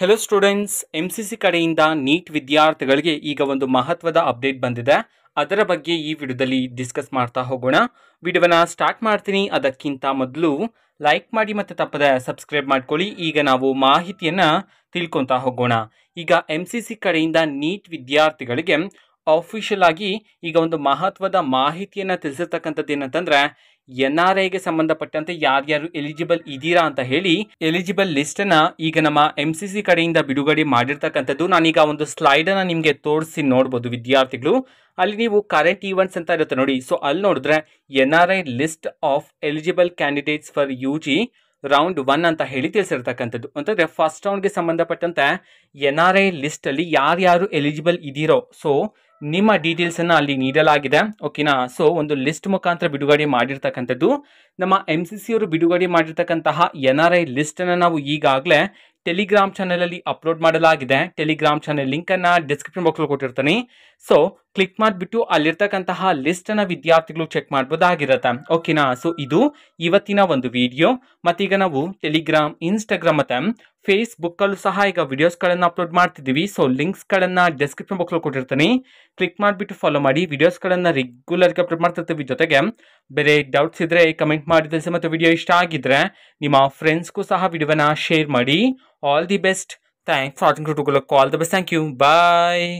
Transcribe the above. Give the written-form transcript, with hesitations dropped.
Hello students, MCC ಕಡೆಯಿಂದ neat ವಿದ್ಯಾರ್ಥಿಗಳಿಗೆ ಈಗ ಒಂದು ಮಹತ್ವದ ಅಪ್ಡೇಟ್ ಬಂದಿದೆ. ಅದರ ಬಗ್ಗೆ ಈ ವಿಡಿಯೋದಲ್ಲಿ ಡಿಸ್ಕಸ್ ಮಾಡ್ತಾ ಹೋಗೋಣ. ವಿಡಿಯೋನ ಸ್ಟಾರ್ಟ್ ಮಾಡ್ತೀನಿ. ಅದಕ್ಕಿಂತ ಮೊದಲು ಲೈಕ್ ಮಾಡಿ ಮತ್ತು ತಪ್ಪದೆ ಸಬ್ಸ್ಕ್ರೈಬ್ ಮಾಡ್ಕೊಳ್ಳಿ. ಈಗ ನಾವು ಮಾಹಿತಿಯನ್ನು ತಿಳ್ಕೊತಾ ಹೋಗೋಣ. ಈಗ MCC ಕಡೆಯಿಂದ ನೀಟ್ ವಿದ್ಯಾರ್ಥಿಗಳಿಗೆ ಅಫಿಷಿಯಲ್ ಆಗಿ ಈಗ ಒಂದು ಮಹತ್ವದ ಮಾಹಿತಿಯನ್ನು ತಿಳಿಸಿರ್ತಕ್ಕಂಥದ್ದು ಏನಂತಂದ್ರೆ, NRIಗೆ ಸಂಬಂಧಪಟ್ಟಂತೆ ಯಾರ್ಯಾರು ಎಲಿಜಿಬಲ್ ಇದ್ದೀರಾ ಅಂತ ಹೇಳಿ ಎಲಿಜಿಬಲ್ ಲಿಸ್ಟನ್ನು ಈಗ ನಮ್ಮ MCC ಕಡೆಯಿಂದ ಬಿಡುಗಡೆ ಮಾಡಿರ್ತಕ್ಕಂಥದ್ದು. ನಾನೀಗ ಒಂದು ಸ್ಲೈಡನ್ನು ನಿಮಗೆ ತೋರಿಸಿ ನೋಡ್ಬೋದು ವಿದ್ಯಾರ್ಥಿಗಳು. ಅಲ್ಲಿ ನೀವು ಕರೆಂಟ್ ಈವೆಂಟ್ಸ್ ಅಂತ ಇರುತ್ತೆ ನೋಡಿ. ಸೊ ಅಲ್ಲಿ ನೋಡಿದ್ರೆ NRI list of eligible candidates for UG round 1 ಅಂತ ಹೇಳಿ ತಿಳಿಸಿರ್ತಕ್ಕಂಥದ್ದು. ಅಂತಂದರೆ ಫಸ್ಟ್ ರೌಂಡ್ಗೆ ಸಂಬಂಧಪಟ್ಟಂತೆ NRI ಲಿಸ್ಟಲ್ಲಿ ಯಾರ್ಯಾರು ಎಲಿಜಿಬಲ್ ಇದ್ದೀರೋ ಸೊ ನಿಮ್ಮ ಡೀಟೇಲ್ಸನ್ನು ಅಲ್ಲಿ ನೀಡಲಾಗಿದೆ. ಓಕೆನಾ. ಸೊ ಒಂದು ಲಿಸ್ಟ್ ಮುಖಾಂತರ ಬಿಡುಗಡೆ ಮಾಡಿರ್ತಕ್ಕಂಥದ್ದು. ನಮ್ಮ MCC ಅವರು ಬಿಡುಗಡೆ ಮಾಡಿರ್ತಕ್ಕಂತಹ NRI ಲಿಸ್ಟನ್ನು ನಾವು ಈಗಾಗಲೇ ಟೆಲಿಗ್ರಾಮ್ ಚಾನಲಲ್ಲಿ ಅಪ್ಲೋಡ್ ಮಾಡಲಾಗಿದೆ. ಟೆಲಿಗ್ರಾಮ್ ಚಾನಲ್ ಲಿಂಕನ್ನು ಡಿಸ್ಕ್ರಿಪ್ಷನ್ ಬಾಕ್ಸಲ್ಲಿ ಕೊಟ್ಟಿರ್ತೀನಿ. ಸೊ ಕ್ಲಿಕ್ ಮಾಡಿಬಿಟ್ಟು ಅಲ್ಲಿರ್ತಕ್ಕಂತಹ ಲಿಸ್ಟನ್ನು ವಿದ್ಯಾರ್ಥಿಗಳು ಚೆಕ್ ಮಾಡ್ಬೋದಾಗಿರುತ್ತೆ. ಓಕೆನಾ. ಸೊ ಇದು ಇವತ್ತಿನ ಒಂದು ವಿಡಿಯೋ. ಮತ್ತೀಗ ನಾವು ಟೆಲಿಗ್ರಾಮ್, ಇನ್ಸ್ಟಾಗ್ರಾಮ್ ಮತ್ತು ಫೇಸ್ಬುಕ್ಕಲ್ಲೂ ಸಹ ಈಗ ವಿಡಿಯೋಸ್ಗಳನ್ನು ಅಪ್ಲೋಡ್ ಮಾಡ್ತಿದ್ದೀವಿ. ಸೊ ಲಿಂಕ್ಸ್ಗಳನ್ನು ಡಿಸ್ಕ್ರಿಪ್ಷನ್ ಬಾಕ್ಸಲ್ಲಿ ಕೊಟ್ಟಿರ್ತೀನಿ. ಕ್ಲಿಕ್ ಮಾಡಿಬಿಟ್ಟು ಫಾಲೋ ಮಾಡಿ. ವಿಡಿಯೋಸ್ಗಳನ್ನು ರೆಗ್ಯುಲರ್ಗೆ ಅಪ್ಲೋಡ್ ಮಾಡ್ತಿರ್ತೀವಿ. ಜೊತೆಗೆ ಬೇರೆ ಡೌಟ್ಸ್ ಇದ್ದರೆ ಕಮೆಂಟ್ ಮಾಡಿ ತಿಳಿಸಿ. ಮತ್ತು ವಿಡಿಯೋ ಇಷ್ಟ ಆಗಿದ್ದರೆ ನಿಮ್ಮ ಫ್ರೆಂಡ್ಸ್ಗೂ ಸಹ ವಿಡಿಯೋನ ಶೇರ್ ಮಾಡಿ. All the best. Thanks for watching. All the best. Thank you. Bye.